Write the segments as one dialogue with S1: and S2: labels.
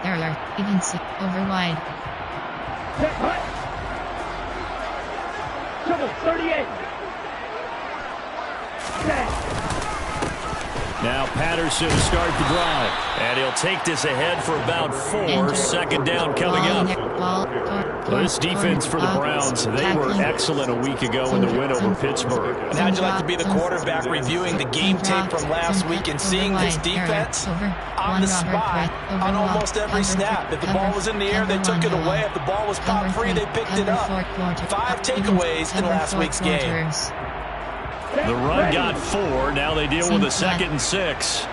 S1: There are even six over wide.
S2: Set hut. Trouble 38. Set.
S3: Now Patterson to start the drive. And he'll take this ahead for about 4. Second down coming up. This defense for the Browns, they were excellent a week ago in the win over Pittsburgh.
S4: And how'd you like to be the quarterback reviewing the game tape from last week and seeing this defense on the spot on almost every snap? If the ball was in the air, they took it away. If the ball was pop free, they picked it up. 5 takeaways in last week's game.
S3: The run got 4. Now they deal with a 2nd and 6.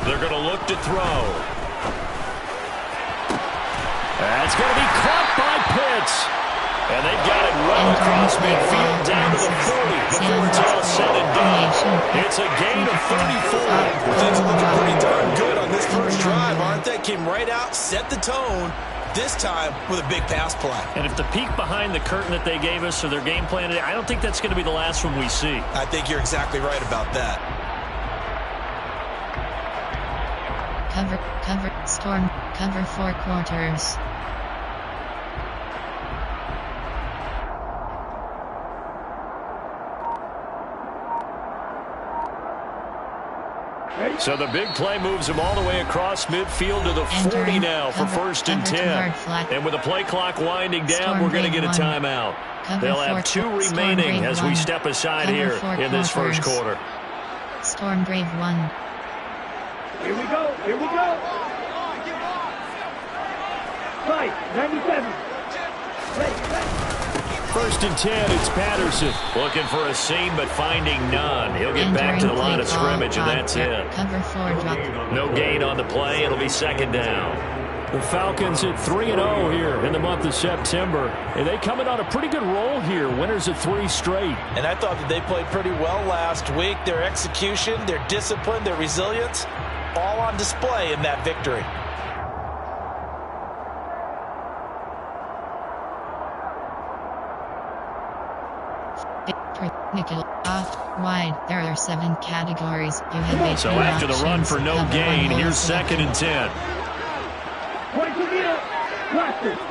S3: They're going to look to throw. That's going to be caught by Pitts. And they've got it well across midfield down to the 40 before it's all said and done. It's a gain of 34.
S4: Things are looking pretty darn good on this first drive, aren't they? Came right out, set the tone. This time with a big pass play.
S3: And if the peek behind the curtain that they gave us or their game plan today, I don't think that's going to be the last one we see.
S4: I think you're exactly right about that.
S1: Storm, cover 4 quarters.
S3: So the big play moves them all the way across midfield to the 40 now for 1st and 10. And with the play clock winding down, we're going to get a timeout. They'll have 2 remaining as we step aside here in this first quarter.
S1: Storm Brave 1.
S2: Here we go. Here we go. Fight. 97. Ready.
S3: 1st and 10, it's Patterson. Looking for a seam, but finding none. He'll get back to the line of scrimmage, and that's it.
S1: Cover 4 drop.
S3: No gain on the play. It'll be 2nd down. The Falcons at 3-0 here in the month of September. And they coming on a pretty good roll here. Winners of 3 straight.
S4: And I thought that they played pretty well last week. Their execution, their discipline, their resilience, all on display in that victory.
S1: Nickel off wide. There are 7 categories. You have 8
S3: so after the run for no gain, here's 2nd and 10.
S2: Point to middle. Cluster 6.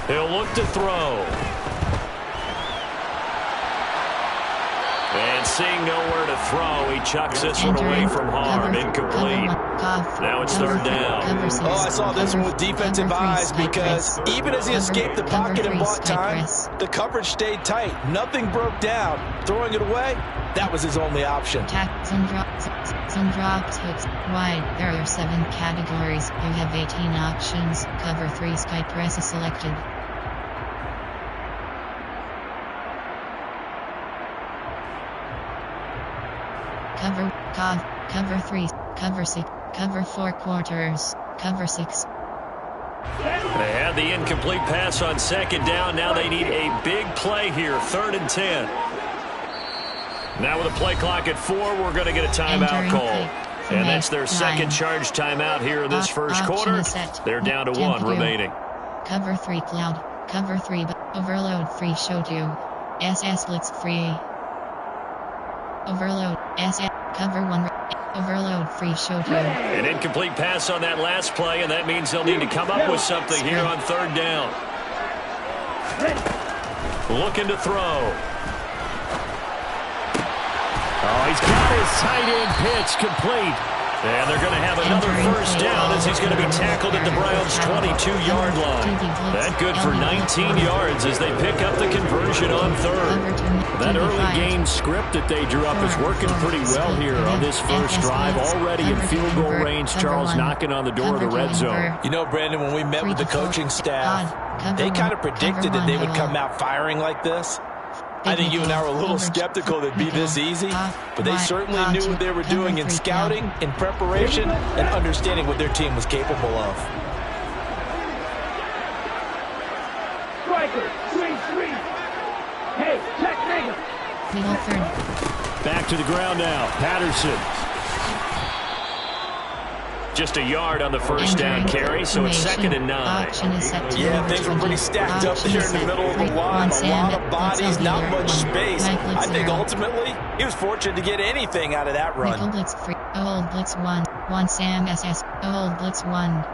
S3: He'll look to throw. And seeing nowhere to throw, he chucks this one away from harm. Incomplete. Now it's 3rd down.
S4: Oh, I saw this one with defensive eyes because even as he escaped the pocket and bought time, the coverage stayed tight. Nothing broke down. Throwing it away, that was his only option.
S1: Some drops, hooks, wide. There are 7 categories. You have 18 options. Cover 3 sky press is selected. Cover 3, cover 6, cover 4 quarters, cover 6.
S3: They had the incomplete pass on 2nd down. Now they need a big play here, 3rd and 10. Now with a play clock at 4, we're going to get a timeout call. And that's their 2nd charge timeout here in this first quarter. They're down to 1 remaining.
S1: Cover 3 cloud, cover 3 overload free show 2. SS blitz free. Overload, SS, cover 1, overload, free show 2.
S3: An incomplete pass on that last play, and that means they'll need to come up with something here on 3rd down. Looking to throw. Oh, he's got his tight end pitch complete. And they're going to have another 1st down as he's going to be tackled at the Browns' 22-yard line. That good for 19 yards as they pick up the conversion on 3rd. That early game script that they drew up is working pretty well here on this first drive. Already in field goal range, Charles knocking on the door of the red zone.
S4: You know, Brandon, when we met with the coaching staff, they kind of predicted that they would come out firing like this. I think you and I were a little skeptical that it'd be this easy, but they certainly knew what they were doing in scouting, in preparation, and understanding what their team was capable of.
S2: Striker, 3-3. Hey, check Nagle.
S3: Back to the ground now. Patterson. Just a yard on the first down carry, so it's 2nd and 9.
S4: Yeah, things were pretty stacked up there in the middle of the line. A lot of bodies, not much space. I think ultimately he was fortunate to get anything out of that run.
S1: Blitz free. Old blitz 1. 1 Sam SS. Old blitz 1.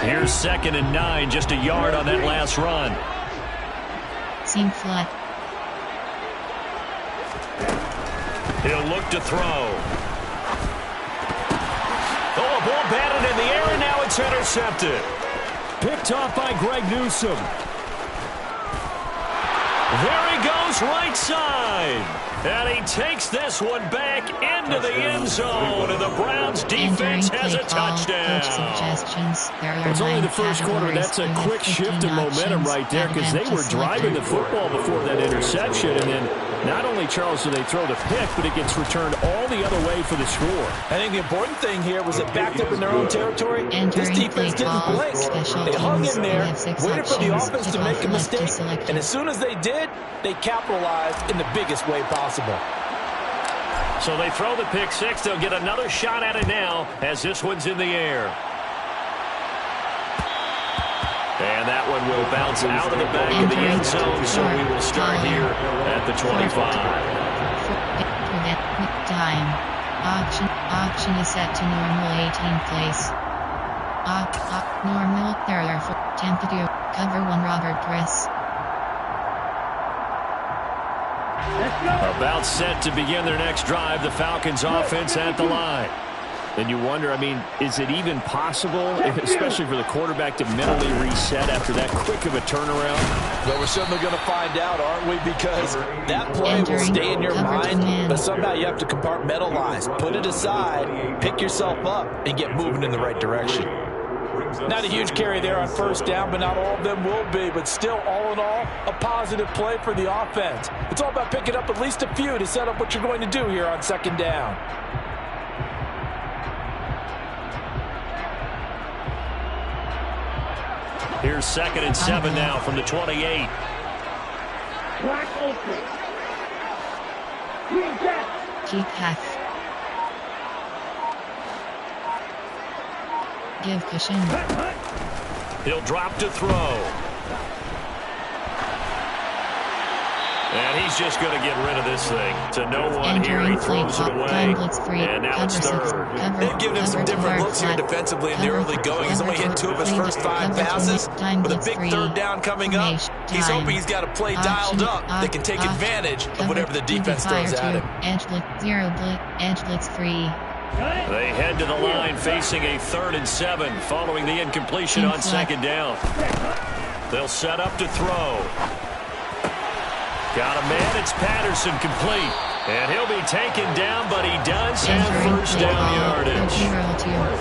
S3: Here's 2nd and 9, just a yard on that last run.
S1: Seam flat.
S3: He'll look to throw. Oh, a ball batted in the air, and now it's intercepted. Picked off by Greg Newsome. There he goes, right side. And he takes this one back into the end zone, and the Browns defense has a touchdown.
S1: It's
S3: only the first quarter, but that's a quick shift in momentum right there, because they were driving the football before that interception, and then not only, Charles, do they throw the pick, but it gets returned all the other way for the score.
S4: I think the important thing here was it backed up in their own territory. This defense didn't blink. They hung in there, waited for the offense to make a mistake, and as soon as they did, they capitalized in the biggest way possible.
S3: So they throw the pick six. They'll get another shot at it now as this one's in the air. And that one will bounce out of the back of the end zone, so we will start here at the 25.
S1: Time. Auction is set to normal 18 place. Normal error for temperature. Cover 1 Robert Press.
S3: About set to begin their next drive, the Falcons offense at the line. And you wonder, I mean, is it even possible, especially for the quarterback, to mentally reset after that quick of a turnaround?
S4: Well, we're certainly going to find out, aren't we? Because that play will stay in your mind, but somehow you have to compartmentalize, put it aside, pick yourself up, and get moving in the right direction. Not a huge carry there on first down, but not all of them will be. But still, all in all, a positive play for the offense. It's all about picking up at least a few to set up what you're going to do here on second down.
S3: Here's 2nd and 7 now from the 28.
S2: Black open. Green Jets.
S1: Keep half. Give cushion.
S3: He'll drop to throw. And he's just going to get rid of this thing. To no one here, he throws it away. And now it's third.
S4: They've given him some different looks here defensively in the early going. He's only hit 2 of his first 5 passes. With a big third down coming up, he's hoping he's got a play dialed up that can take advantage of whatever the defense throws at him.
S1: Edge blitz 0 blitz. Edge blitz 3.
S3: They head to the line facing a 3rd and 7 following the incompletion on second down. They'll set up to throw. Got a man, it's Patterson, complete. And he'll be taken down, but he does have first down yardage.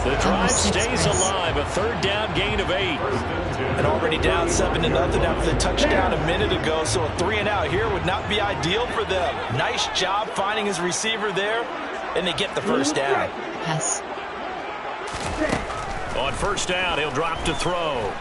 S3: The drive stays alive, a 3rd down gain of 8.
S4: And already down 7-0 after the touchdown a minute ago, so a 3 and out here would not be ideal for them. Nice job finding his receiver there, and they get the first down.
S1: Yes.
S3: On first down, he'll drop to throw.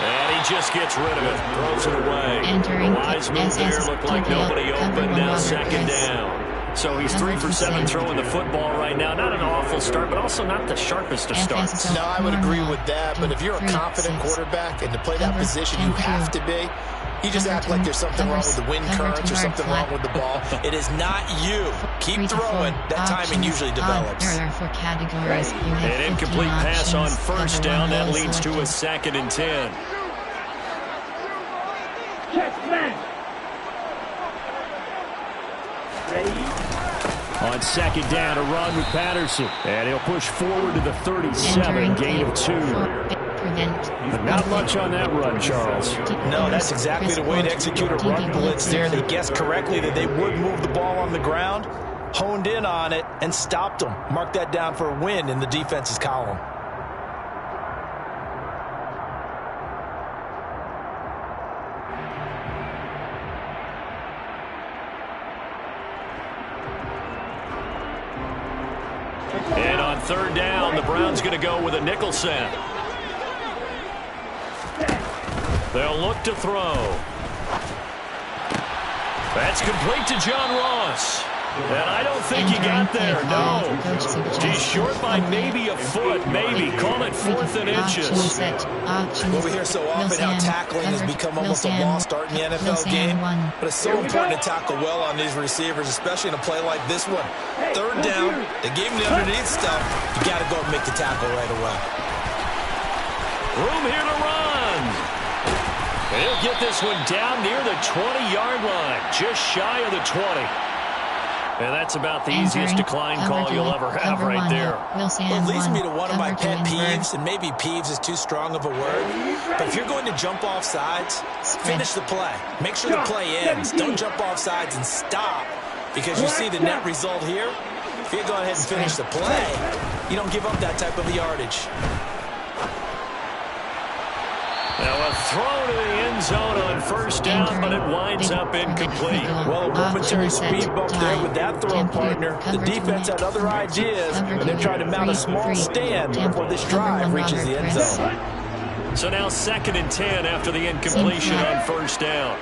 S3: And he just gets rid of it, throws it away. The wise move there, looked like nobody open, now 2nd down. So he's 3 for 7 throwing the football right now. Not an awful start, but also not the sharpest of starts.
S5: No, I would agree with that, but if you're a confident quarterback and to play that position you have to be, you just act like there's something wrong with the wind currents or something wrong with the ball.
S4: It is not you. Keep throwing. That timing usually develops.
S3: An incomplete pass on first down. That leads to a 2nd and 10.
S2: Check man. Ready?
S3: On second down, a run with Patterson. And he'll push forward to the 37, gain of 2. But not much on that run, Charles.
S4: No, that's exactly the way to execute a run blitz there. They guessed correctly that they would move the ball on the ground, honed in on it, and stopped them. Mark that down for a win in the defense's column.
S3: And on 3rd down, the Browns going to go with a nickel set. They'll look to throw. That's complete to John Ross. And I don't think he got there, no. He's short by maybe a foot, maybe. Call it 4th and inches.
S4: Well, we hear so often how tackling has become almost a lost art in the NFL game. But it's so important to tackle well on these receivers, especially in a play like this one. 3rd down, they gave him the underneath stuff. You got to go and make the tackle right away.
S3: Room here to run. He'll get this one down near the 20-yard line, just shy of the 20. And that's about the easiest decline call you'll ever have right there.
S4: Well, it leads me to one of my pet peeves, and maybe peeves is too strong of a word. But if you're going to jump off sides, finish the play. Make sure the play ends. Don't jump off sides and stop, because you see the net result here. If you go ahead and finish the play, you don't give up that type of yardage.
S3: Now a throw to the end zone on 1st down, but it winds up incomplete.
S4: Well, a momentary speed bump there with that throw, partner. The defense had other ideas, and they're trying to mount a small stand before this drive reaches the end zone.
S3: So now 2nd and 10 after the incompletion on 1st down.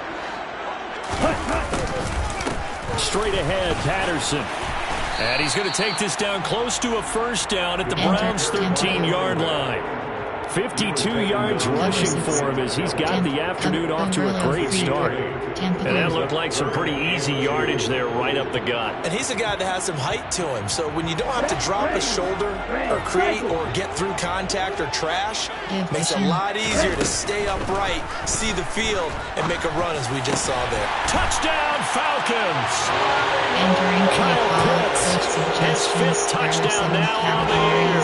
S3: Straight ahead, Patterson. And he's going to take this down close to a 1st down at the Browns' 13-yard line. 52 yards rushing for him as he's got the afternoon off to a great start. And that looked like some pretty easy yardage there right up the gut.
S4: And he's a guy that has some height to him, so when you don't have to drop a shoulder or create or get through contact or trash, it makes it a lot easier to stay upright, see the field, and make a run as we just saw there.
S3: Touchdown, Falcons!
S1: Kyle
S3: Pitts, his 5th touchdown now on the year.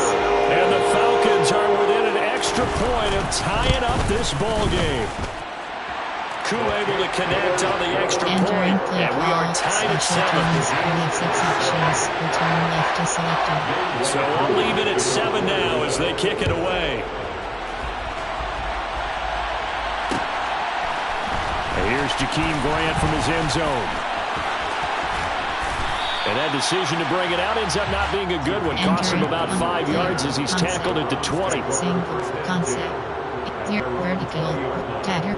S3: And the Falcons are within an extra point of tying up this ball game. Koo able to connect on the extra point, and we are tied at 7. So I'll leave it at 7 now as they kick it away. And here's Jakeem Grant from his end zone. And that decision to bring it out ends up not being a good one. Costs him about 5 yards as he's tackled at the 20.
S1: Single concept. Vertical. Tagger.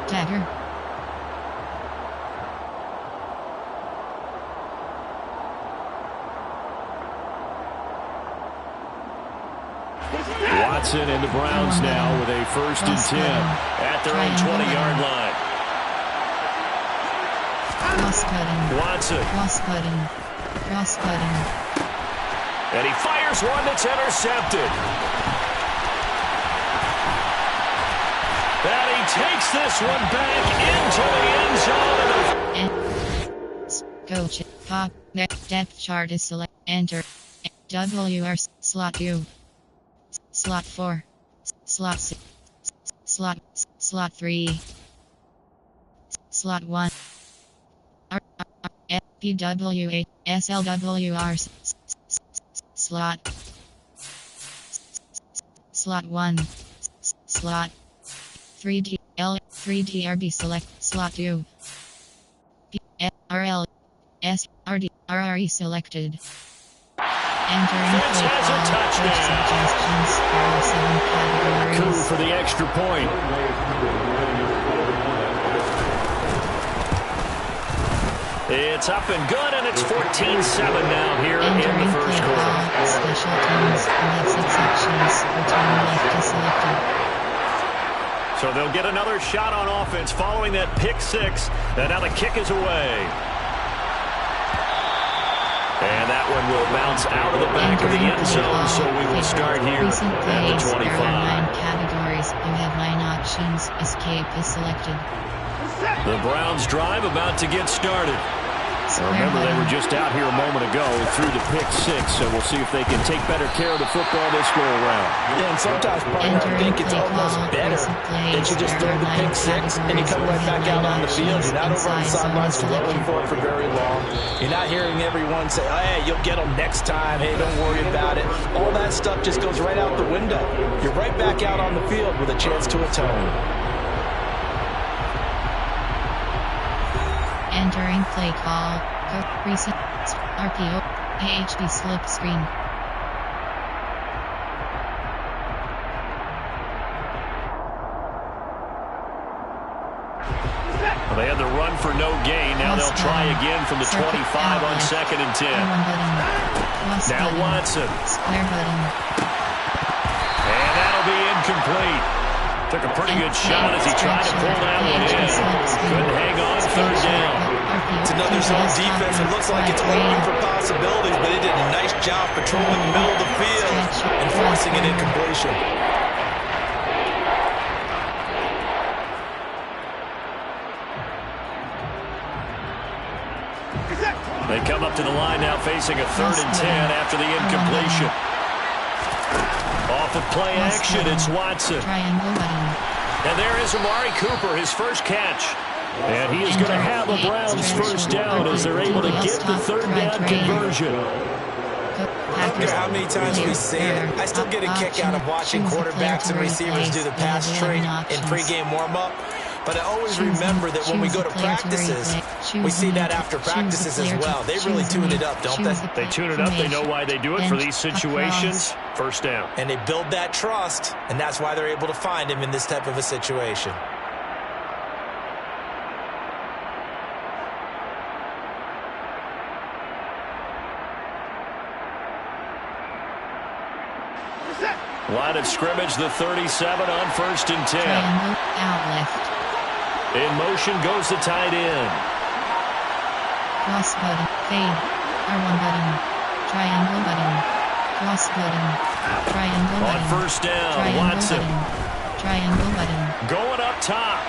S1: Tagger.
S3: Watson and the Browns now with a 1st and 10 at their own 20-yard line. Watson.
S1: Cross-cutting.
S3: And he fires one that's intercepted. And he takes this one back into the end zone.
S1: Coach, pop, depth chart is select, enter, WR, slot U, slot 4, slot 6, slot 3, slot 1, PWA, SLWR, slot 1, slot 3D, L, 3DRB select, slot 2, RL, SRD, RRE selected. Entering play call, suggestions, 7 categories.
S3: Koo for the extra point. It's up and good, and it's 14-7 now here in the first quarter.
S1: Special teams, left sections, return left to selected.
S3: So they'll get another shot on offense following that pick 6, and now the kick is away. And that one will bounce out of the back of the end zone, so we will start here at the 25.
S1: There are 9 categories. You have 9 options. Escape is selected.
S3: The Browns drive about to get started. Remember, they were just out here a moment ago through the pick 6, so we'll see if they can take better care of the football this go-around.
S4: Yeah, and sometimes, partner, I think it's almost better that you just throw the pick 6 and you come right back out on the field. You're not over on the sidelines dwelling for it for very long. You're not hearing everyone say, oh, hey, you'll get them next time. Hey, don't worry about it. All that stuff just goes right out the window. You're right back out on the field with a chance to atone.
S1: Entering play call. Recent RPO. AHB slip screen.
S3: Well, they had the run for no gain. Now they'll try again from the 25 on 2nd and 10. Now Watson. And that'll be incomplete. Took a pretty good shot as he tried to pull that one in. Couldn't hang on 3rd down.
S4: It's another zone defense. It looks like it's open for possibilities, but they did a nice job patrolling the middle of the field and forcing an incompletion.
S3: They come up to the line now facing a 3rd and 10 after the incompletion. Off of play action, it's Watson. And there is Amari Cooper, his first catch. And he is going to have a Browns first down as they're able to get the 3rd down conversion.
S4: I don't care how many times we see it, I still get a kick out of watching quarterbacks and receivers do the pass trade in pregame warm-up. But I always remember that when we go to practices, we see that after practices as well. They really tune it up, don't they?
S3: They tune it up. They know why they do it for these situations. First down.
S4: And they build that trust, and that's why they're able to find him in this type of a situation.
S3: Line of scrimmage, the 37 on 1st and 10. In motion goes the tight end.
S1: Cross button, fade, R1 button, triangle button, cross button, triangle button.
S3: On 1st down,
S1: triangle
S3: Watson.
S1: Button, triangle button.
S3: Going up top.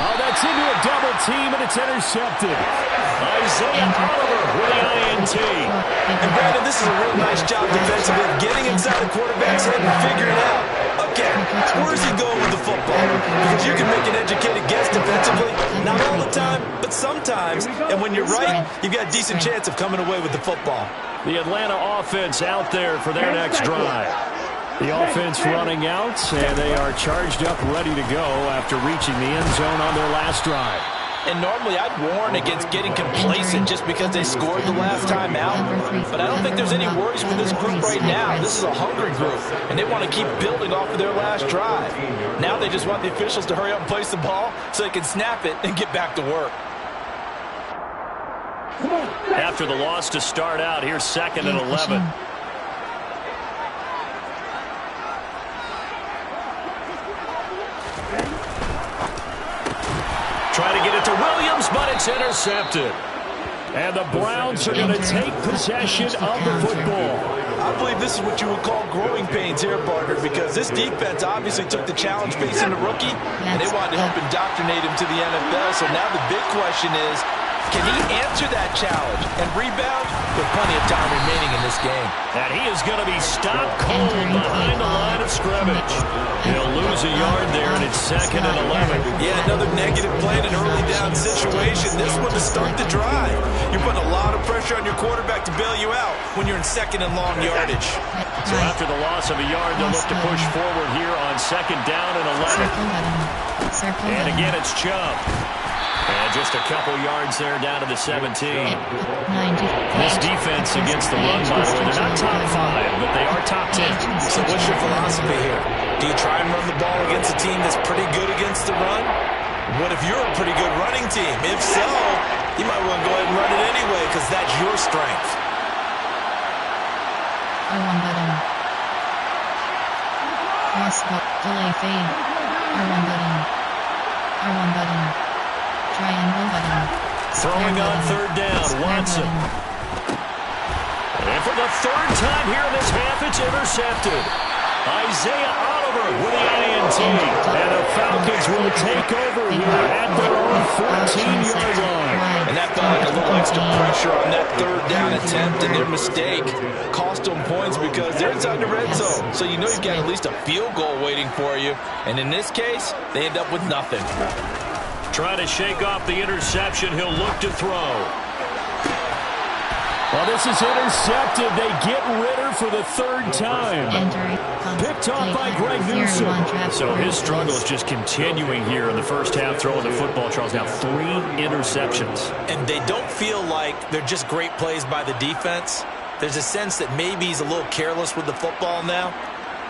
S3: Oh, that's into a double team, and it's intercepted. Isaiah Oliver with the INT.
S4: And Brandon, this is a real nice job defensively, getting inside the quarterback's head and figuring out, okay, where is he going with the football? Because you can make an educated guess defensively, not all the time, but sometimes. And when you're right, you've got a decent chance of coming away with the football.
S3: The Atlanta offense out there for their next drive. The offense running out, and they are charged up, ready to go after reaching the end zone on their last drive.
S4: And normally I'd warn against getting complacent just because they scored the last time out. But I don't think there's any worries with this group right now. This is a hungry group, and they want to keep building off of their last drive. Now they just want the officials to hurry up and place the ball so they can snap it and get back to work.
S3: After the loss to start out, here's 2nd and 11. Try to get it to Williams, but it's intercepted. And the Browns are going to take possession of the football.
S4: I believe this is what you would call growing pains here, partner, because this defense obviously took the challenge facing the rookie, and they wanted to help indoctrinate him to the NFL. So now the big question is, can he answer that challenge and rebound with plenty of time remaining in this game?
S3: And he is going to be stopped cold behind the line of scrimmage. He'll lose a yard there, and it's 2nd and 11.
S4: Yeah, another negative play in an early down situation. This one to start the drive. You're putting a lot of pressure on your quarterback to bail you out when you're in 2nd and long yardage.
S3: So after the loss of a yard, they'll look to push forward here on 2nd down and 11. And again, it's Chubb. And just a couple yards there down to the 17. This defense against the run, by the way, they're not top 5, but they are top 10.
S4: So what's your philosophy here? Do you try and run the ball against a team that's pretty good against the run? What if you're a pretty good running team? If so, you might want to go ahead and run it anyway because that's your strength.
S1: R1 button. Cross button. Delay fade. R1 button. R1 button. Triangle button.
S3: Throwing on 3rd down, Watson. And for the 3rd time here in this half, it's intercepted. Isaiah Oliver with the INT. And the Falcons will take over here at their own 14-yard line.
S4: And that felt like a little extra pressure on that 3rd down attempt, and their mistake cost them points because they're inside the red zone. So you know you've got at least a field goal waiting for you. And in this case, they end up with nothing.
S3: Trying to shake off the interception. He'll look to throw. Well, this is intercepted. They get Ritter for the 3rd time. Picked off by Greg Newsom. So his struggle is just continuing here in the first half, throwing the football. Charles, now 3 interceptions.
S4: And they don't feel like they're just great plays by the defense. There's a sense that maybe he's a little careless with the football now.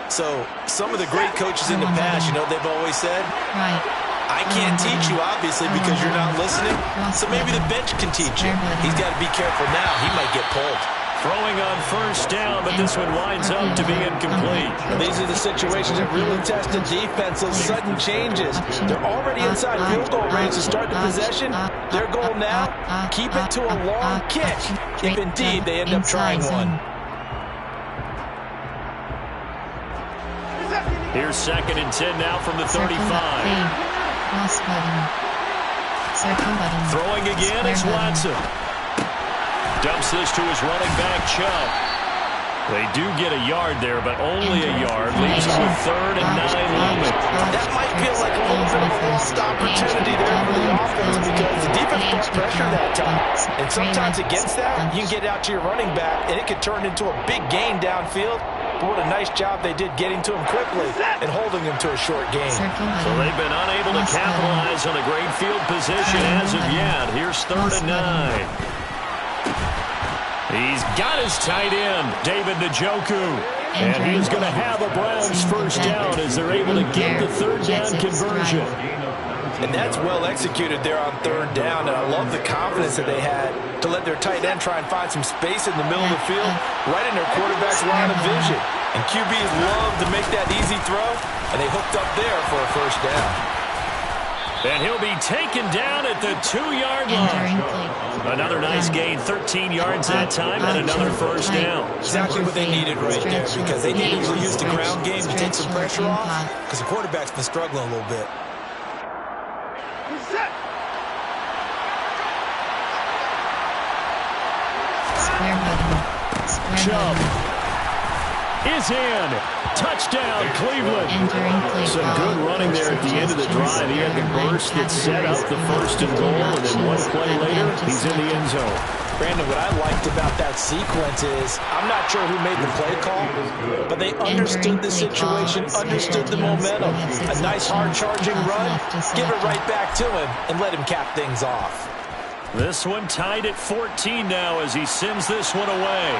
S4: So some of the great coaches in the past, you know what they've always said?
S1: Right.
S4: I can't teach you, obviously, because you're not listening. So maybe the bench can teach you. He's got to be careful now. He might get pulled.
S3: Throwing on first down, but this one winds up to be incomplete.
S4: And these are the situations that really test the defense, those sudden changes. They're already inside field goal range to start the possession. Their goal now, keep it to a long kick, if indeed they end up trying one.
S3: Here's 2nd and 10 now from the 35. Throwing again is Watson. Dumps this to his running back, Chubb. They do get a yard there, but only a yard. Leaves them with 3rd and 9 looming.
S4: That might feel like a little bit of a lost opportunity there for the offense because the defense brought pressure that time. And sometimes against that, you can get out to your running back, and it could turn into a big gain downfield. But what a nice job they did getting to him quickly and holding him to a short gain.
S3: So they've been unable to capitalize on a great field position as of yet. Here's 3rd and 9. He's got his tight end, David Njoku. And he's going to have a Browns first down as they're able to get the 3rd down conversion.
S4: And that's well executed there on 3rd down. And I love the confidence that they had to let their tight end try and find some space in the middle of the field, right in their quarterback's line of vision. And QBs love to make that easy throw, and they hooked up there for a first down.
S3: And he'll be taken down at the 2-yard line. Another nice gain, 13 yards that time, and another first down.
S4: Exactly what they needed right there, because they needed to use the ground game to take some pressure off, because the quarterback's been struggling a little bit.
S3: Chubb is in. Touchdown, Cleveland. Some good running there at the end of the drive. He had the burst that set up the 1st and goal, and then one play later, he's in the end zone.
S4: Brandon, what I liked about that sequence is, I'm not sure who made the play call, but they understood the situation, understood the momentum. A nice hard-charging run, give it right back to him, and let him cap things off.
S3: This one tied at 14 now as he sends this one away.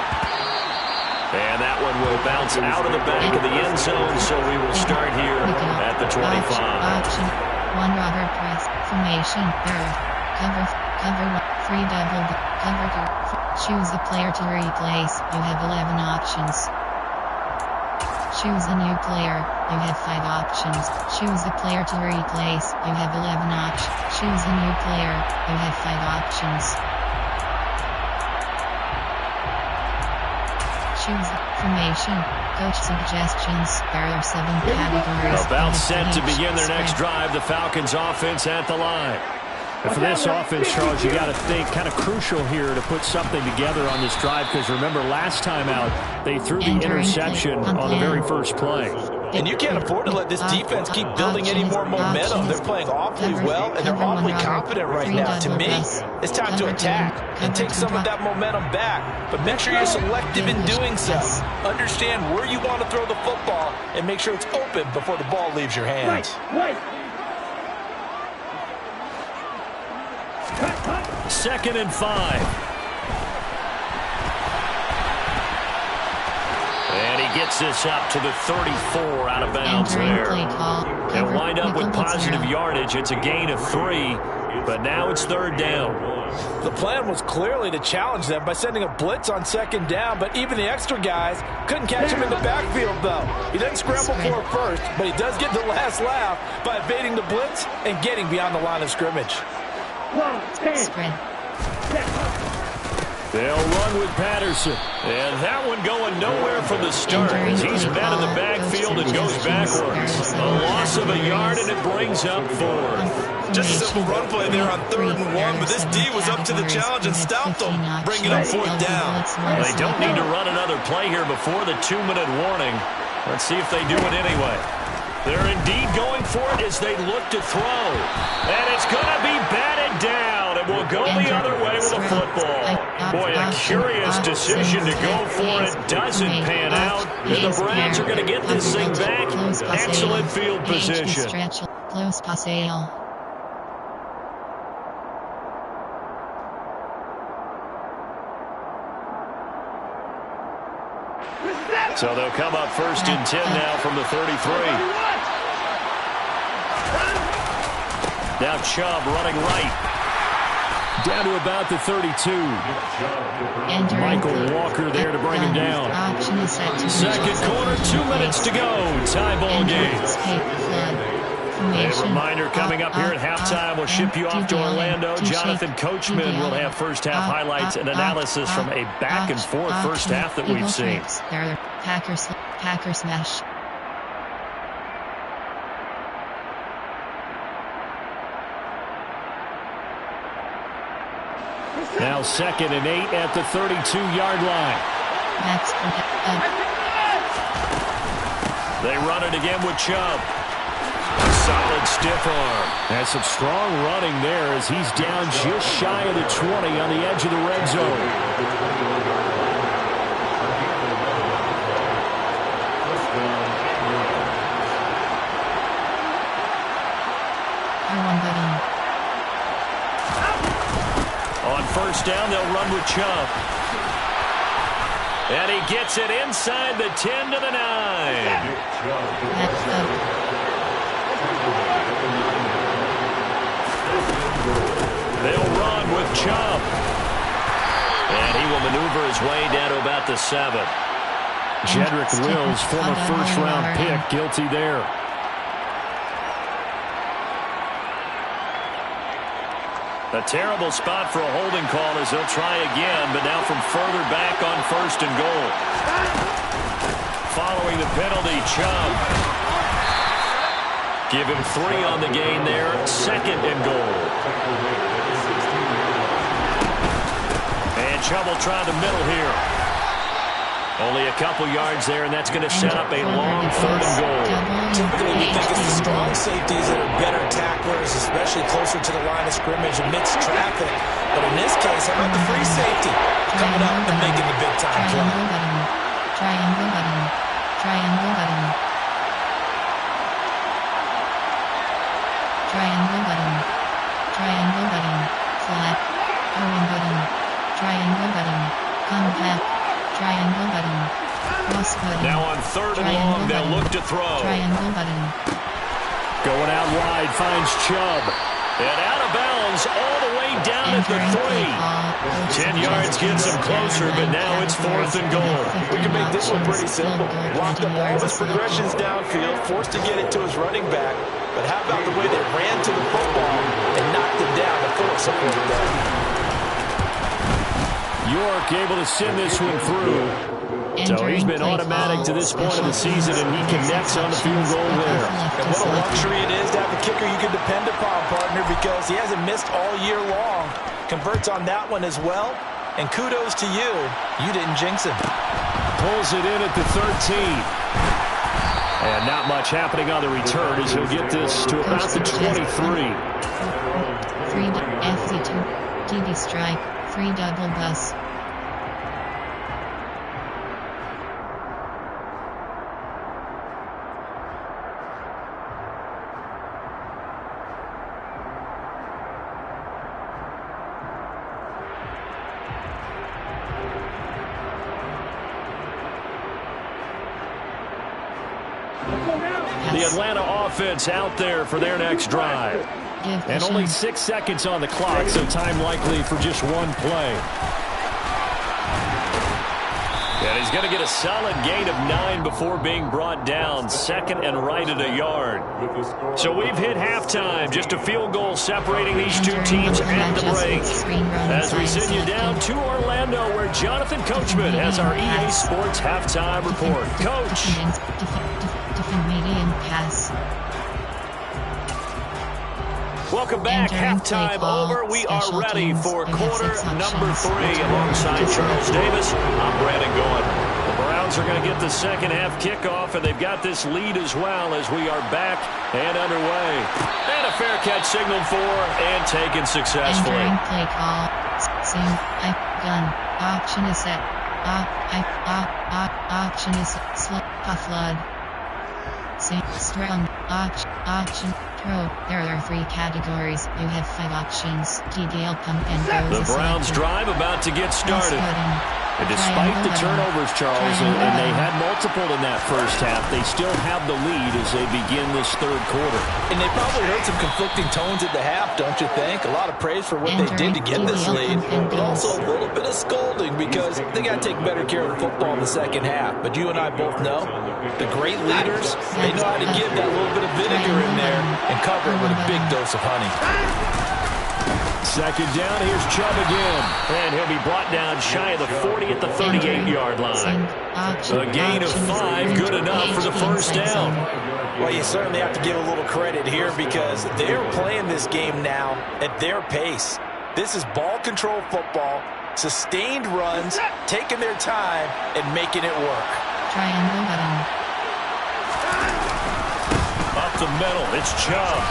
S3: And that one will bounce out of the back of the end zone, so we will start here at the 25.
S1: Option 1 Robert press formation error cover 3 double cover 2. Choose the player to replace. You have 11 options. Choose a new player. You have 5 options. Choose the player to replace. You have 11 options. Choose a new player. You have 5 options. Choose formation. Coach suggestions. There are 7 categories.
S3: About set to begin their next drive. The Falcons offense at the line.
S6: And for this offense, Charles, you got to think kind of crucial here to put something together on this drive, because remember last time out they threw the interception on the very first play.
S4: And you can't afford to let this defense keep building any more momentum. They're playing awfully well, and they're awfully confident right now. To me, it's time to attack and take some of that momentum back. But make sure you're selective in doing so. Understand where you want to throw the football and make sure it's open before the ball leaves your hands.
S3: Second and 5. And he gets this up to the 34 out of bounds there. They'll wind up with positive yardage. It's a gain of 3, but now it's 3rd down.
S4: The plan was clearly to challenge them by sending a blitz on 2nd down, but even the extra guys couldn't catch him in the backfield, though. He doesn't scramble for it first, but he does get the last laugh by evading the blitz and getting beyond the line of scrimmage.
S1: Spread.
S3: They'll run with Patterson. And that one going nowhere from the start. He's met in the backfield and goes backwards. A loss of a yard, and it brings up 4.
S4: Just a simple run play there on 3rd and 1, but this D was up to the challenge and stopped them, bringing up 4th down.
S3: They don't need to run another play here before the 2-minute warning. Let's see if they do it anyway. They're indeed going for it as they look to throw. And it's going to be batted down. It will go the other way with the football. Boy, a curious decision to go for it. Doesn't pan out. And the Browns are going to get this thing back. Excellent field position.
S1: Close passale.
S3: So they'll come up 1st and 10 now from the 33. Now Chubb running right. Down to about the 32. Michael Walker there to bring him down. Second quarter, 2 minutes to go. Tie ball game. A reminder coming up here at halftime. We'll ship you off to Orlando. Jonathan Coachman will have first half highlights and analysis from a back and forth first half that we've seen.
S1: Packers mesh.
S3: Now 2nd and 8 at the 32-yard line. They run it again with Chubb. Solid stiff arm. That's some strong running there as he's down just shy of the 20 on the edge of the red zone. On first down, they'll run with Chubb. And he gets it inside the 10 to the 9. They'll run with Chubb. And he will maneuver his way down to about the 7. Jedrick Wills, former first-round pick, guilty there. A terrible spot for a holding call as they'll try again, but now from further back on first and goal. Following the penalty, Chubb. Give him 3 on the gain there, 2nd and goal. And Chubb will try the middle here. Only a couple yards there, and that's going to set up a long 3rd and goal.
S4: Typically, we think it's the strong safeties that are better tacklers, especially closer to the line of scrimmage amidst traffic. But in this case, how about the free safety coming up and making the big-time play?
S1: Triangle button. Triangle button. Triangle button. Triangle button. Flat. Owen button. Triangle button. Compact. Triangle button. Cross button.
S3: Now on 3rd and long, they'll look to throw.
S1: Triangle button.
S3: Going out wide, finds Chubb. And out of bounds all the way down at the 3. 10 yards gets him closer, but now it's 4th and goal.
S4: We can make this one pretty simple. Lock up all his progressions downfield, forced to get it to his running back. But how about the way they ran to the football and knocked it down to force a fourth down?
S3: York able to send this one through. So he's been automatic to this point of the season, and he connects on the field goal there.
S4: And what a luxury it is to have a kicker you can depend upon, partner, because he hasn't missed all year long. Converts on that one as well. And kudos to you. You didn't jinx him.
S3: Pulls it in at the 13. And not much happening on the return as he'll get this to about the 23.
S1: 3 FC2. TB strike. 3 double bus.
S3: The Atlanta offense out there for their next drive. And only 6 seconds on the clock, so time likely for just one play. And he's going to get a solid gain of 9 before being brought down. 2nd and right at a yard. So we've hit halftime. Just a field goal separating these two teams at the break. As we send you down to Orlando, where Jonathan Coachman has our EA Sports halftime report. Coach.
S1: Medium pass.
S3: Welcome back. Halftime over. We are ready for quarter number 3 alongside Charles Davis. I'm Brandon Goen. The Browns are going to get the second half kickoff, and they've got this lead as well as we are back and underway. And a fair catch signaled for and taken successfully.
S1: Entering play call. Gun. Option is set. Option is flood. Strong. Option. Pro, there are 3 categories. You have 5 options. TDL pump and go.
S3: The Browns drive about to get started. And despite the turnovers, Charles, and they had multiple in that first half, they still have the lead as they begin this third quarter.
S4: And they probably heard some conflicting tones at the half, don't you think? A lot of praise for what they did to get this lead, but also a little bit of scolding because they got to take better care of the football in the second half. But you and I both know the great leaders, they know how to give that little bit of vinegar in there and cover it with a big dose of honey.
S3: Second down, here's Chubb again. And he'll be brought down shy of the 40 at the 38-yard line. A gain of 5, good enough for the first down.
S4: Well, you certainly have to give a little credit here because they're playing this game now at their pace. This is ball control football, sustained runs, taking their time, and making it work.
S1: Triangle button.
S3: Up the middle, it's Chubb.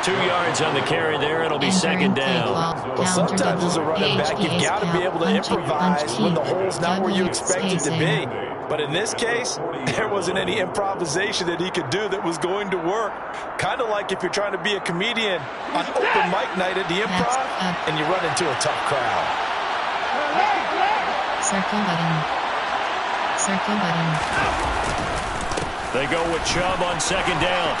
S3: 2 yards on the carry there. It'll be second down.
S4: Well, sometimes as a running back, you've got to be able to improvise when the hole's not where you expect it to be. But in this case, there wasn't any improvisation that he could do that was going to work. Kind of like if you're trying to be a comedian on open mic night at the Improv and you run into a tough crowd.
S1: Circle button. Circle button.
S3: They go with Chubb on second down.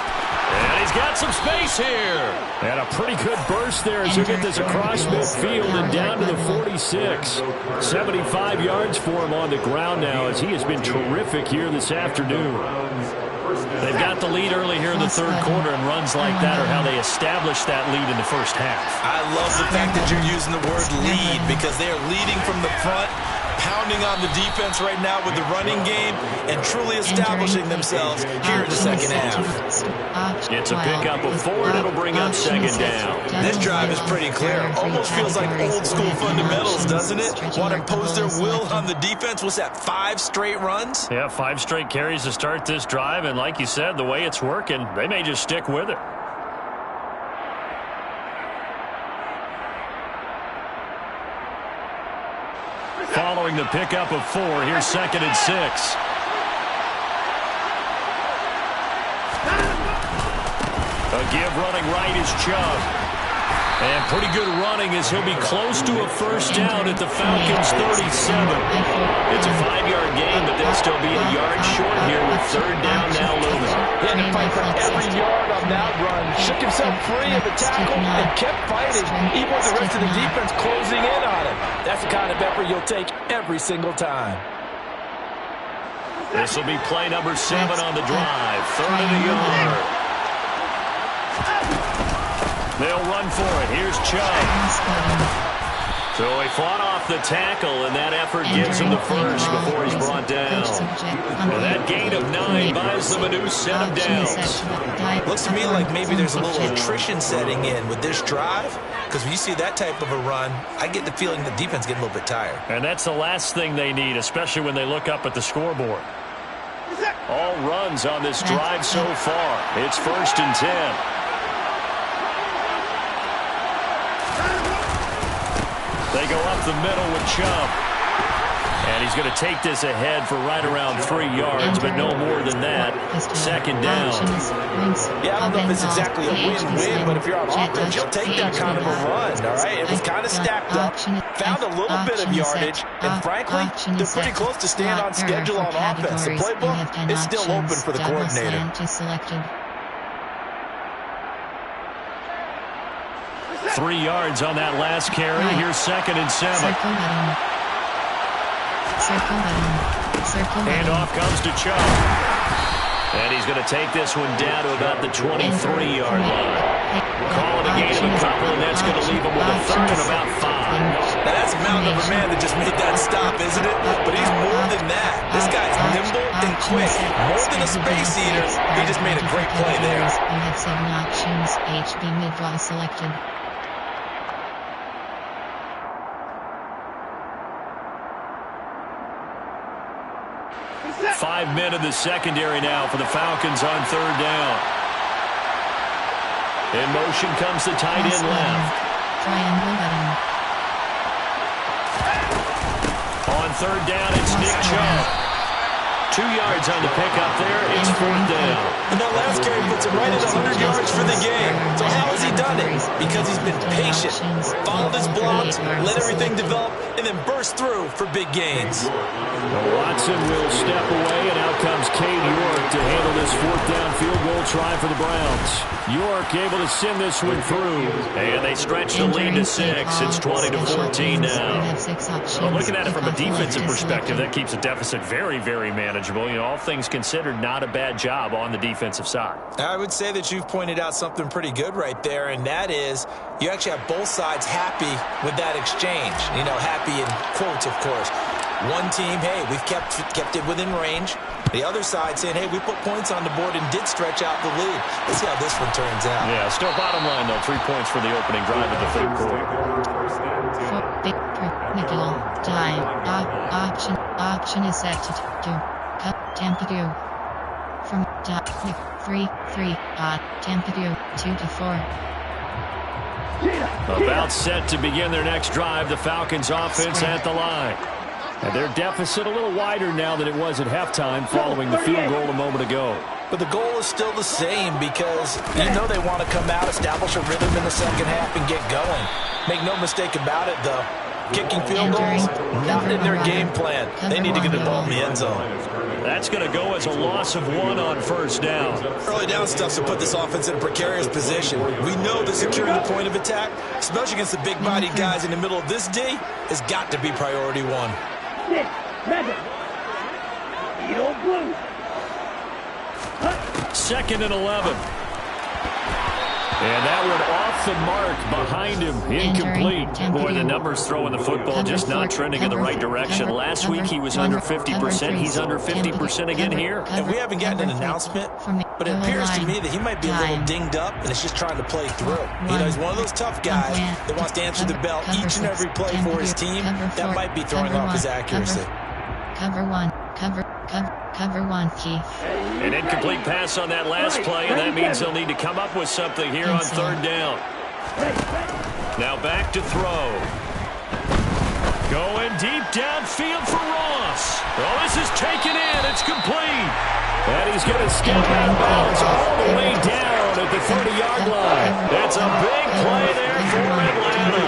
S3: And he's got some space here. And a pretty good burst there as he'll get this across midfield and down to the 46. 75 yards for him on the ground now as he has been terrific here this afternoon. They've got the lead early here in the third quarter, and runs like that are how they establish that lead in the first half.
S4: I love the fact that you're using the word lead because they are leading from the front, pounding on the defense right now with the running game and truly establishing themselves here in the second half.
S3: It's a pickup of 4, and it'll bring up second down.
S4: This drive is pretty clear. Almost feels like old school fundamentals, doesn't it? Want to impose their will on the defense. Was that 5 straight runs?
S3: Yeah, 5 straight carries to start this drive, and like you said, the way it's working, they may just stick with it. Following the pickup of 4, here's second and 6. A give running right is Chubb. And pretty good running as he'll be close to a first down at the Falcons' 37. It's a 5-yard gain, but they'll still be a yard short here with third down now looming.
S4: He had to fight for every yard on that run. Shook himself free of the tackle and kept fighting, even with the rest of the defense closing in on him. That's the kind of effort you'll take every single time.
S3: This will be play number 7 on the drive. Third and a yard. They'll run for it. Here's Chubb. So he fought off the tackle, and that effort gives him the first before he's brought down. And that gain of 9 buys them a new set of downs.
S4: Looks to me like maybe there's a little attrition setting in with this drive, because when you see that type of a run, I get the feeling the defense getting a little bit tired.
S3: And that's the last thing they need, especially when they look up at the scoreboard. All runs on this drive so far. It's first and 10. They go up the middle with Chubb. And he's going to take this ahead for right around 3 yards, but no more than that. Second down.
S4: Yeah, I don't know if it's exactly a win-win, but if you're on offense, you'll take that kind of a run, all right? It was kind of stacked up, found a little bit of yardage, and frankly, they're pretty close to staying on schedule on offense. The playbook is still open for the coordinator.
S3: 3 yards on that last carry. Here's second and 7. And off comes to Chubb. And he's going to take this one down to about the 23-yard line. Call it a gain of a couple, and that's going to leave him with a third and about 5.
S4: Now, that's a mountain of a man that just made that stop, isn't it? But he's more than that. This guy's nimble and quick. More than a space eater. He just made a great play there.
S1: You have 7 options. HB mid-draw selected.
S3: 5 men in the secondary now for the Falcons on third down. In motion comes the tight end left. On third down, it's Nick Chubb. 2 yards on the pickup there. It's 4th down.
S4: And that last carry puts him right at 100 yards for the game. So how has he done it? Because he's been patient, followed his blocks, let everything develop, and then burst through for big gains.
S3: Watson will step away, and out comes Cade York to handle this 4th down field goal try for the Browns. York able to send this one through. And they stretch the lead to 6. It's 20-14 now. Well, looking at it from a defensive perspective, that keeps the deficit very, very manageable. You know, all things considered, not a bad job on the defensive side.
S4: I would say that you've pointed out something pretty good right there, and that is you actually have both sides happy with that exchange. You know, happy in quotes, of course. One team, hey, we've kept it within range. The other side saying, hey, we put points on the board and did stretch out the lead. Let's see how this one turns out.
S3: Yeah, still bottom line, though. 3 points for the opening drive of the 3rd quarter.
S1: Nickel, time, option is set to Tampa 2. From 3, Tampa 2 to 4.
S3: About set to begin their next drive. The Falcons offense at the line. And their deficit a little wider now than it was at halftime following the field goal a moment ago.
S4: But the goal is still the same because you know they want to come out, establish a rhythm in the second half, and get going. Make no mistake about it, though. Kicking field goals, not in their game plan. They need to get the ball in the end zone.
S3: That's going to go as a loss of 1 on 1st down.
S4: Early down stuff's to put this offense in a precarious position. We know that securing the point of attack, especially against the big-bodied guys in the middle of this D, has got to be priority 1.
S3: 2nd and 11. And that one off the mark behind him. Incomplete. Boy, the numbers throwing the football just not trending in the right direction. Last week he was under 50%. He's under 50% again here.
S4: And we haven't gotten an announcement, but it appears to me that he might be a little dinged up and is just trying to play through. You know, he's one of those tough guys that wants to answer the bell each and every play for his team. That might be throwing off his accuracy.
S1: Cover 1, Keith.
S3: An incomplete pass on that last play, and that means they'll need to come up with something here on 3rd down. Now back to throw. Going deep downfield for Ross. Oh, this is taken in. It's complete. And he's going to skip out of bounds all the way down at the 30-yard line. That's a big play there for Atlanta.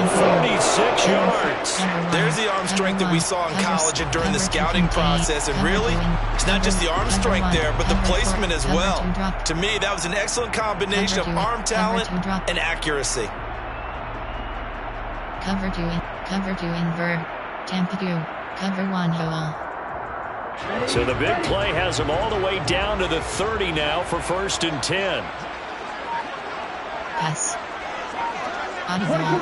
S3: 46 yards.
S4: There's the arm strength that we saw in college and during the scouting process. And really, it's not just the arm strength there, but the placement as well. To me, that was an excellent combination of arm talent and accuracy.
S1: Cover 2 invert. Tampa 2. Cover 1 hole.
S3: So the big play has them all the way down to the 30 now for 1st and 10.
S1: Pass. On the ball.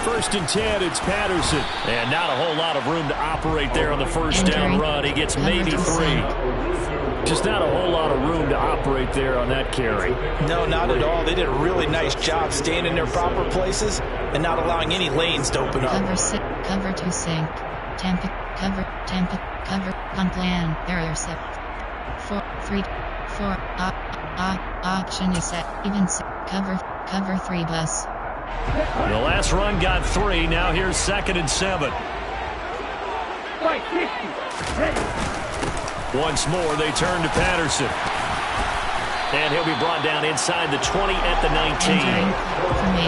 S3: 1st and 10, it's Patterson. And not a whole lot of room to operate there on the 1st down run. He gets maybe 3. Just not a whole lot of room to operate there on that carry.
S4: No, not at all. They did a really nice job staying in their proper places and not allowing any lanes to open up.
S1: Cover 2 sink. Tampa, cover, on plan, error set. 4, option is set, even cover 3 bus.
S3: The last run got 3, now here's 2nd and 7. Once more, they turn to Patterson. And he'll be brought down inside the 20 at the 19.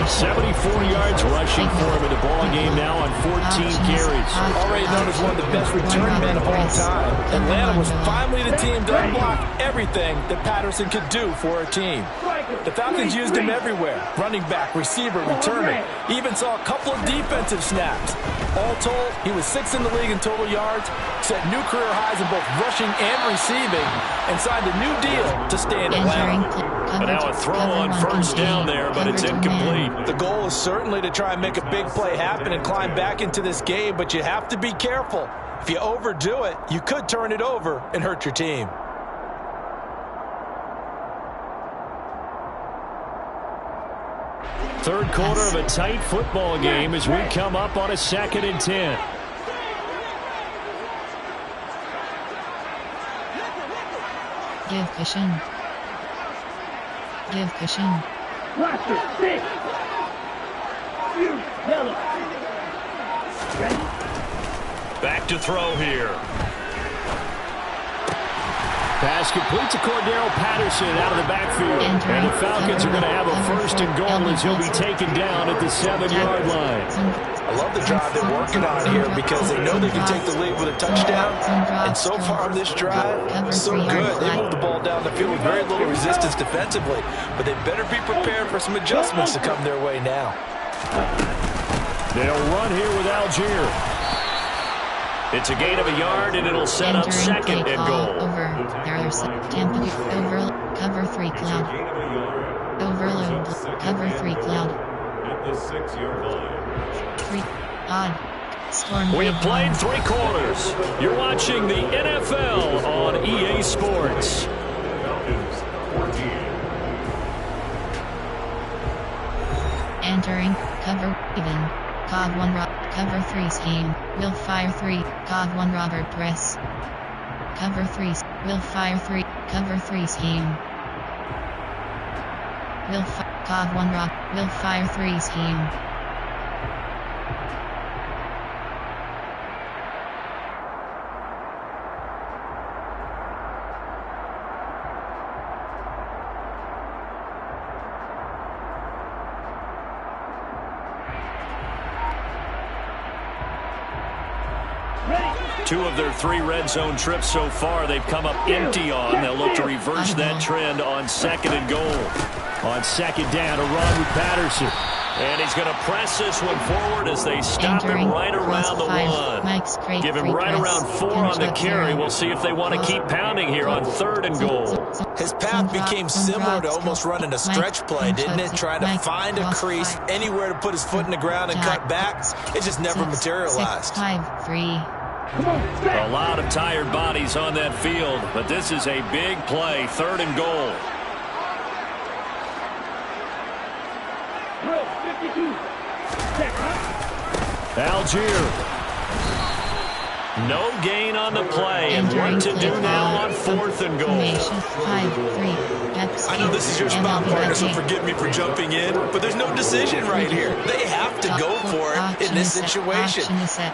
S3: 74 yards rushing for him in the ball game now on 14 carries.
S4: Already known as one of the best return men of all time. Atlanta was finally the team to unblock everything that Patterson could do for a team. The Falcons used him everywhere. Running back, receiver, returner. Even saw a couple of defensive snaps. All told, he was 6th in the league in total yards, set new career highs in both rushing and receiving, and signed a new deal to stay in Atlanta.
S3: And now a throw on 1st down there, but it's incomplete.
S4: The goal is certainly to try and make a big play happen and climb back into this game, but you have to be careful. If you overdo it, you could turn it over and hurt your team.
S3: Third quarter of a tight football game as we come up on a 2nd and 10.
S1: Give cushion.
S2: Blaster, stick. You, yellow. Ready?
S3: Back to throw here.
S6: Pass complete to Cordero Patterson out of the backfield. And the Falcons are going to have a first and goal as he'll be taken down at the 7-yard line.
S4: I love the drive they're working on here because they know they can take the lead with a touchdown. And so far on this drive, so good. They moved the ball down the field with very little resistance defensively. But they better be prepared for some adjustments to come their way now.
S6: They'll run here with Algier.
S3: It's a gain of a yard, and it'll set up second and goal.
S1: Cover 3 cloud. Overload. Cover 3 cloud.
S2: At the 6-yard line.
S1: 3. Odd. Storm.
S3: We have played 3 quarters. You're watching the NFL on EA Sports.
S2: Falcons 14.
S1: Entering. Cover. Even. Cog 1 Cover 3 scheme. Will fire 3. Cog 1 Robert press. Cover 3. Will fire 3. Cover 3 scheme. Cog 1 Rob. Will fire 3 scheme.
S3: Two of their 3 red zone trips so far, they've come up empty on. They'll look to reverse that trend on second and goal.
S6: On second down, a run with Patterson.
S3: And he's going to press this one forward as they stop him right around the 1. Give him right around 4 on the carry. We'll see if they want to keep pounding here on third and goal.
S4: His path became similar to almost running a stretch play, didn't it? Trying to find a crease, anywhere to put his foot in the ground and cut back. It just never materialized.
S1: 6-5-3.
S3: A lot of tired bodies on that field, but this is a big play, third and goal.
S2: 52.
S3: Algier. No gain on the play, and what to do now on fourth and goal.
S4: I know this is your spot, partner, so forgive me for jumping in, but there's no decision right here. They have to go for it in this situation.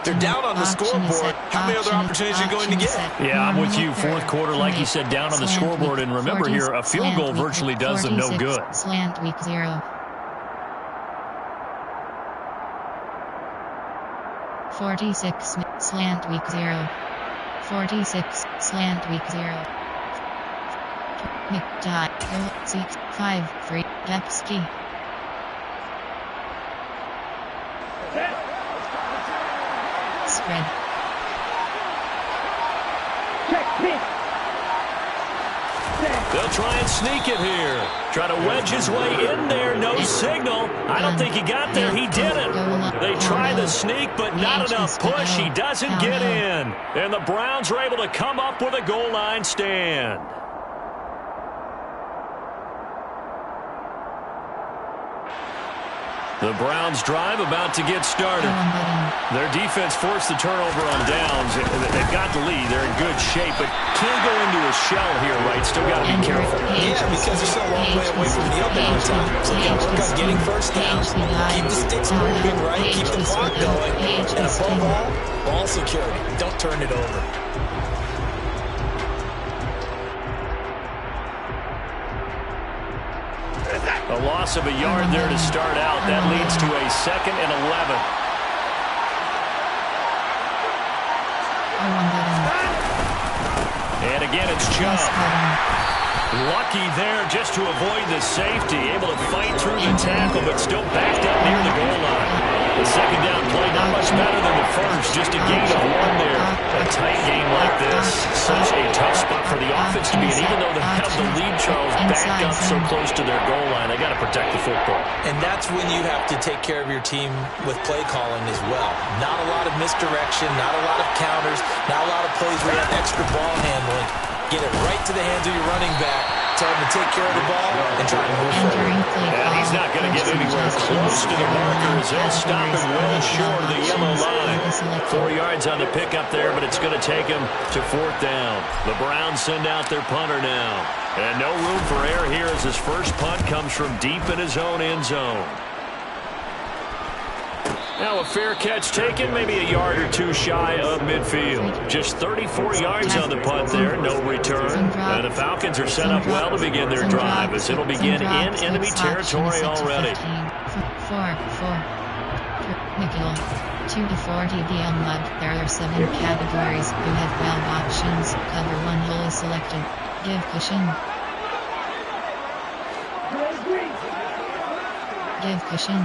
S4: They're down on the scoreboard. How many other opportunities are you going to get?
S3: Yeah, I'm with you. Fourth quarter, like you said, down on the scoreboard. And remember here, a field goal virtually does them no good.
S1: Slant week 0. 46 slant week 0. 46 slant week 0. McDot 6 5 3 Pepsi. Spread.
S2: Check pitch.
S3: They'll try and sneak it here. Try to wedge his way in there. No signal. I don't think he got there. He didn't. They try the sneak, but not enough push. He doesn't get in. And the Browns are able to come up with a goal line stand. The Browns drive about to get started. Their defense forced the turnover on downs. They've got the lead. They're in good shape, but can't go into a shell here, right? Still got to be careful.
S4: Yeah, because they're still a long way away from the opening time. So you got to work on getting first downs, keep the sticks moving, right? Keep the clock going. And above all, ball security. Don't turn it over.
S3: A loss of a yard there to start out. That leads to a 2nd and 11. And again, it's Chubb. Lucky there just to avoid the safety. Able to fight through the tackle, but still backed up near the goal line. The second down play not much better than the first. Just a gain of 1 there. A tight game like this, such a tough spot for the offense to be in. Even though they have the lead, Charles, backed up so close to their goal line, they got to protect the football.
S4: And that's when you have to take care of your team with play calling as well. Not a lot of misdirection, not a lot of counters, not a lot of plays where you have extra ball handling. Get it right to the hands of your running back. Tell him to take care of the ball and try to move forward.
S3: And he's not going to get anywhere close to the markers. He'll stop him well short of the yellow line. 4 yards on the pickup there, but it's going to take him to 4th down. The Browns send out their punter now. And no room for error here as his first punt comes from deep in his own end zone. Now a fair catch taken, maybe a yard or two shy of midfield. Just 34 yards on the punt there, no return. And the Falcons are set up well to begin their drive as it'll begin in enemy territory already.
S1: 2 to 4 DBL mud. There are 7 categories. You have 12 options. Cover 1 hole is selected. Give cushion. Give cushion.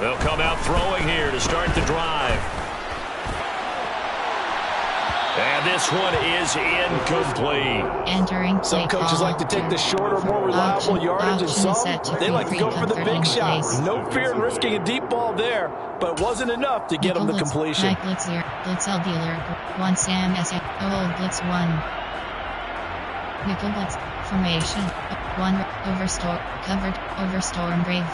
S3: They'll come out throwing here to start the drive. And this one is incomplete.
S1: Entering
S4: some coaches like to take the shorter, more reliable yardage, and some they like to go for the big shot. No fear in risking a deep ball there, but it wasn't enough to get them the completion.
S1: Blitz dealer. 1 Sam S. Oh, blitz 1. Nickel blitz formation. 1 overstore covered over storm brave.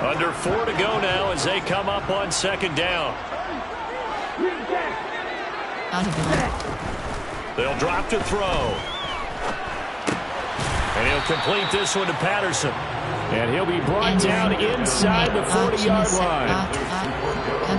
S3: Under 4 to go now as they come up on second down. They'll drop to throw. And he'll complete this one to Patterson.
S6: And he'll be brought down inside the 40-yard line.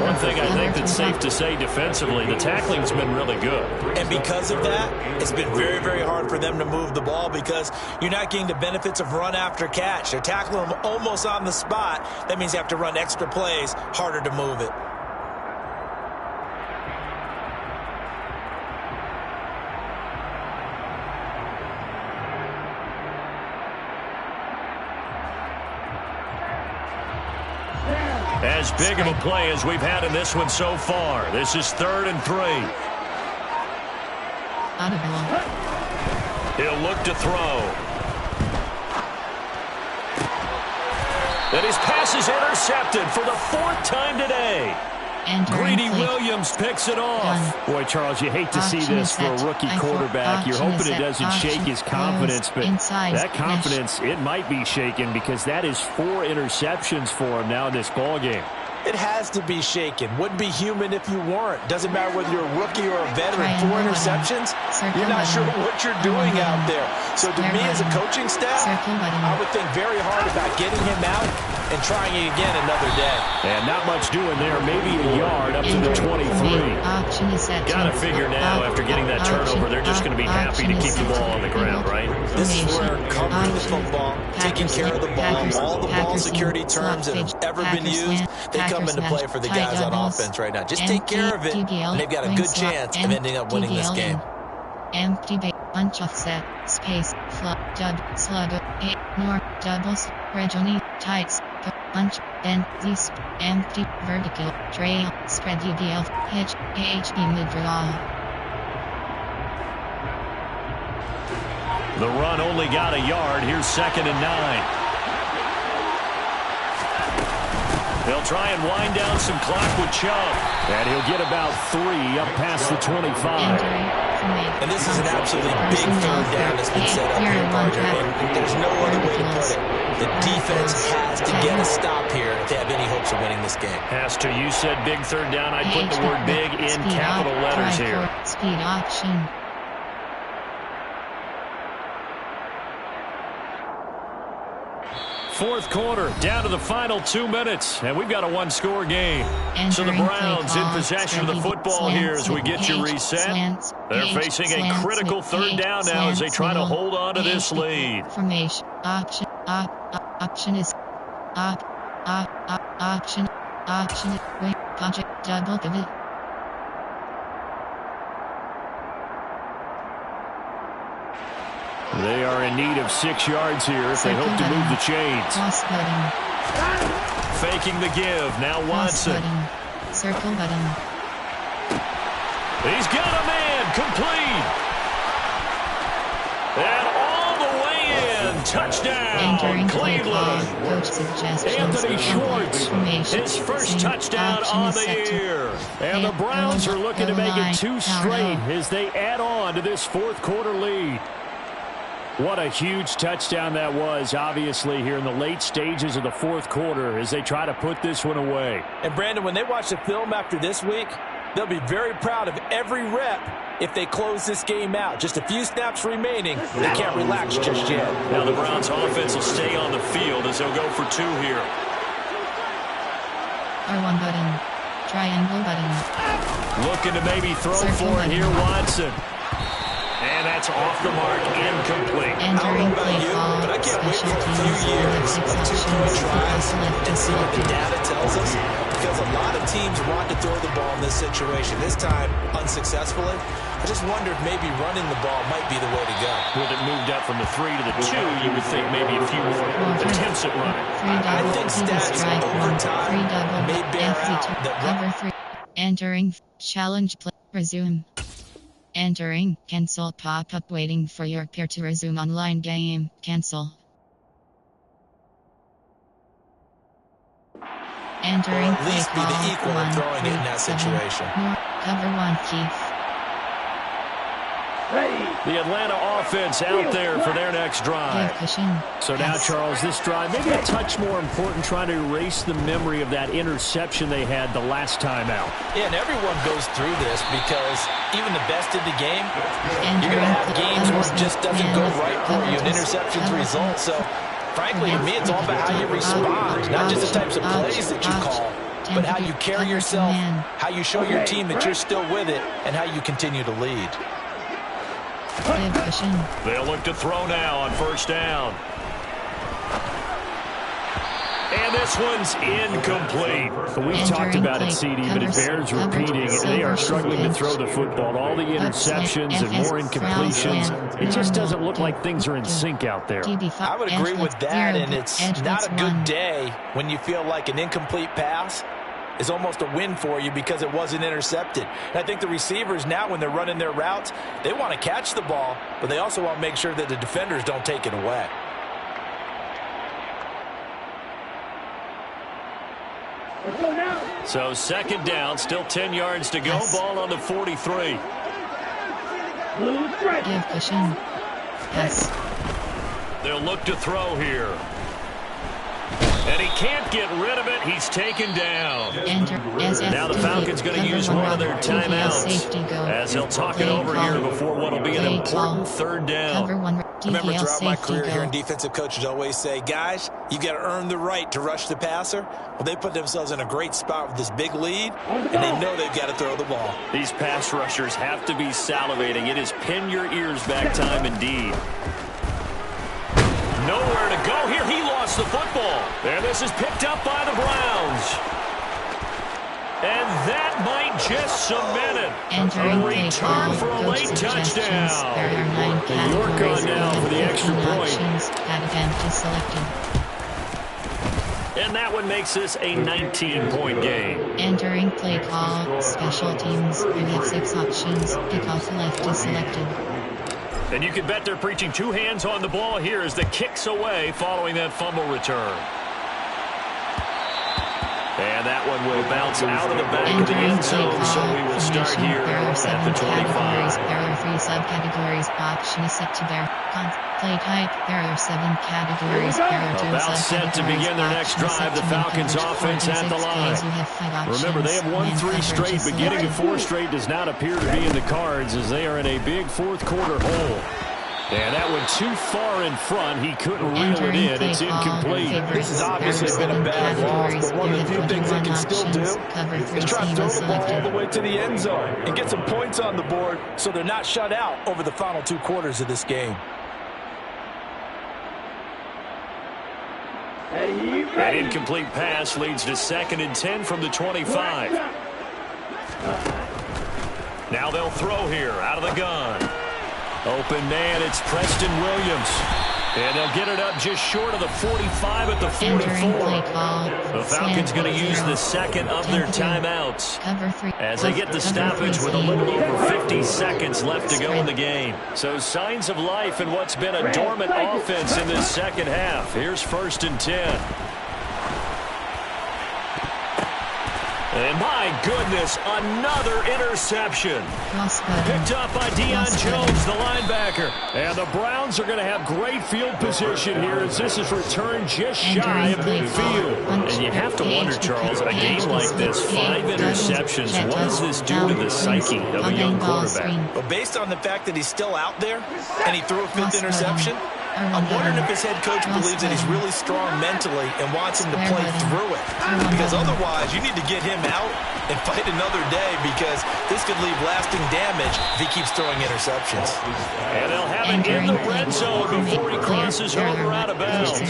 S3: One thing I think that's safe to say defensively, the tackling's been really good.
S4: And because of that, it's been very, very hard for them to move the ball because you're not getting the benefits of run after catch. They're tackling them almost on the spot. That means you have to run extra plays, harder to move it.
S3: As big of a play as we've had in this one so far. This is 3rd and 3. He'll look to throw. And his pass is intercepted for the 4th time today. Greedy Williams picks it off.
S6: Boy, Charles, you hate to see this for a rookie quarterback. You're hoping it doesn't shake his confidence, but that confidence, it might be shaken because that is 4 interceptions for him now in this ballgame.
S4: It has to be shaken. Wouldn't be human if you weren't. Doesn't matter whether you're a rookie or a veteran. 4 interceptions, you're not sure what you're doing out there. So to me as a coaching staff, I would think very hard about getting him out and trying it again another day.
S6: And not much doing there. Maybe a yard up to the 23.
S3: Got to figure now after getting that turnover, they're just going to be happy to keep the ball on the ground, right?
S4: This is where covering the football, taking care of the ball, all the ball security terms that have ever been used, they come into play for the guys on offense right now. Just take care of it, and they've got a good chance of ending up winning this game.
S1: Empty bait, bunch offset, space, flop, dub, slug, 8, nor, doubles, regioni, tights, punch, bend, these, empty, vertical, trail, spread UDL, hitch, AHB mid-draw.
S3: The run only got a yard. Here's 2nd and 9. They'll try and wind down some clock with Chubb.
S6: And he'll get about 3 up past the 25.
S4: And this is an absolutely big 3rd down that's been set up here, partner. And there's no other way to put it. The defense has to get a stop here if they have any hopes of winning this game.
S3: Has to. You said big 3rd down. I'd put the word big in capital letters here.
S1: Speed option.
S3: Fourth quarter, down to the final 2 minutes, and we've got a 1-score game. So the Browns in possession of the football here as we get you reset. They're facing a critical 3rd down now as they try to hold on to this lead.
S1: Formation option is option wait project double pivot.
S6: They are in need of 6 yards here if they hope to move the chains.
S3: Faking the give. Now Watson.
S1: Circle button.
S3: He's got a man. Complete. And all the way in. Touchdown. Cleveland. Anthony Schwartz. His first touchdown on the year. And the Browns are looking to make it 2 straight as they add on to this 4th quarter lead. What a huge touchdown that was, obviously, here in the late stages of the 4th quarter as they try to put this one away.
S4: And, Brandon, when they watch the film after this week, they'll be very proud of every rep if they close this game out. Just a few snaps remaining. They can't relax just yet.
S3: Now the Browns offense will stay on the field as they'll go for 2 here.
S1: R1 button. Triangle button.
S3: Looking to maybe throw for it here, Watson. And that's off the mark, incomplete.
S1: Entering play call,
S4: but I can't wait
S1: special
S4: for a few
S1: teams,
S4: years of 2-point tries and see what the data tells us. Because a lot of teams want to throw the ball in this situation. This time, unsuccessfully. I just wonder if maybe running the ball might be the way to go.
S3: With it moved up from the 3 to the 2, you would think maybe a few more attempts at running.
S4: I think stats over time may bear out that
S1: cover 3. Entering challenge play. Resume. Entering cancel pop-up waiting for your peer to resume online game. Cancel. Entering
S4: or at least be the equal of throwing it in that situation.
S1: Cover 1 Keith.
S3: The Atlanta offense out there for their next drive.
S6: So now, Charles, this drive maybe a touch more important, trying to erase the memory of that interception they had the last time out.
S4: Yeah, and everyone goes through this because even the best in the game, you're going to have games where it just doesn't go right for you. An interception's result. So, frankly, to me, it's all about how you respond, not just the types of plays that you call, but how you carry yourself, how you show your team that you're still with it, and how you continue to lead.
S3: They'll look to throw now on first down. And this one's incomplete.
S6: We've talked about it, CD, but it bears repeating. They are struggling to throw the football. All the interceptions and more incompletions. It just doesn't look like things are in sync out there.
S4: I would agree with that, and it's not a good day when you feel like an incomplete pass is almost a win for you because it wasn't intercepted. And I think the receivers now, when they're running their routes, they want to catch the ball, but they also want to make sure that the defenders don't take it away.
S3: So second down, still 10 yards to go. Ball on the 43.
S1: Give cushion. Yes.
S3: They'll look to throw here. And he can't get rid of it. He's taken down. Now the Falcons going to use one of their timeouts as they'll talk it over here before what will be an important third down.
S4: I remember throughout my career hearing defensive coaches always say, guys, you got to earn the right to rush the passer. Well, they put themselves in a great spot with this big lead, and they know they've got to throw the ball.
S3: These pass rushers have to be salivating. It is pin your ears back time indeed. Nowhere to go here. He lost the football. And this is picked up by the Browns. And that might just cement it. A return for a late touchdown.
S6: And York on now for the extra point.
S3: And that one makes this a 19-point game.
S1: Entering play call, special teams. We have 6 options. Kickoff left is selected.
S3: And you can bet they're preaching 2 hands on the ball here as the kick's away following that fumble return. And that one will bounce out of the back of the end zone, so we will start here at the 25.
S1: There are 3 subcategories. Option is set to bear. Play type. There are 7 categories. There are 2
S3: about set to begin their next drive. The Falcons offense at the line. Remember, they have won 3 straight, but getting to 4 straight does not appear to be in the cards as they are in a big fourth quarter hole. And that one too far in front. He couldn't reel it in. It's incomplete.
S4: This has obviously been a bad loss, but one of the few things they can still do is try to throw the ball all the way to the end zone and get some points on the board so they're not shut out over the final 2 quarters of this game.
S3: That incomplete pass leads to 2nd and 10 from the 25. Now they'll throw here out of the gun. Open man, it's Preston Williams. And they'll get it up just short of the 45 at the 44. The Falcons going to use the 2nd of their timeouts as they get the stoppage with a little over 50 seconds left to go in the game. So signs of life in what's been a dormant offense in this second half. Here's 1st and 10. And my goodness, another interception. Picked up by Deion Jones, the linebacker. And the Browns are going to have great field position here as this is returned just shy of midfield.
S6: And you have to wonder, Charles, a game like this, 5 interceptions, what does this do to the psyche of a young quarterback?
S4: Well, based on the fact that he's still out there and he threw a 5th interception, I'm wondering if his head coach believes that he's really strong mentally and wants him to play through it. Because otherwise, you need to get him out and fight another day because this could leave lasting damage if he keeps throwing interceptions.
S3: And they'll have it in the red zone before he crosses over out of bounds.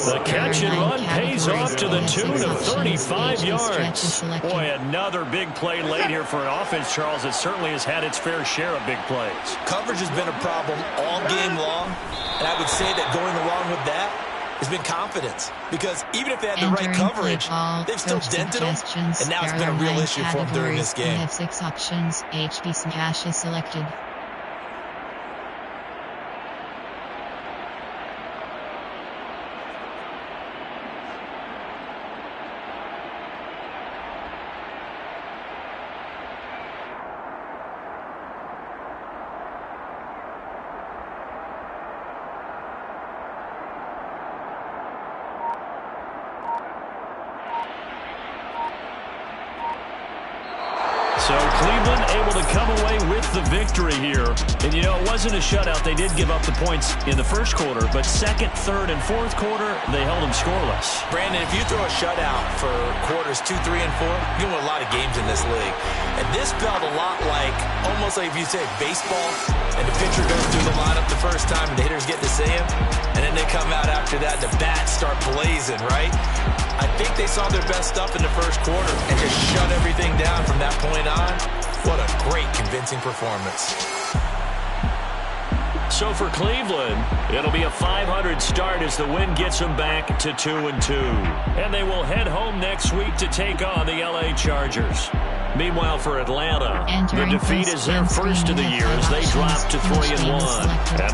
S3: The catch and run pays off to the tune of 35 yards. Boy, another big play late here for an offense, Charles, that certainly has had its fair share of big plays.
S4: Coverage has been a problem all game long. And I would say that going along with that has been confidence. Because even if they had the right coverage, they've still dented them. And now it's been a real issue for them during this game.
S1: We have 6 options. HB hash is selected.
S3: So Cleveland able to come away with the victory here. And, you know, it wasn't a shutout. They did give up the points in the first quarter, but second, third, and fourth quarter, they held them scoreless.
S4: Brandon, if you throw a shutout for quarters 2, 3, and 4, you win a lot of games in this league. And this felt a lot like, almost like if you say baseball, and the pitcher goes through the lineup the first time, and the hitters get to see him, and then they come out after that, and the bats start blazing, right? I think they saw their best stuff in the first quarter and just shut everything down from that point on. What a great, convincing performance.
S3: So for Cleveland, it'll be a 500 start as the win gets them back to 2-2. And they will head home next week to take on the LA Chargers. Meanwhile, for Atlanta, the defeat is their first of the year as they drop to 3-1. And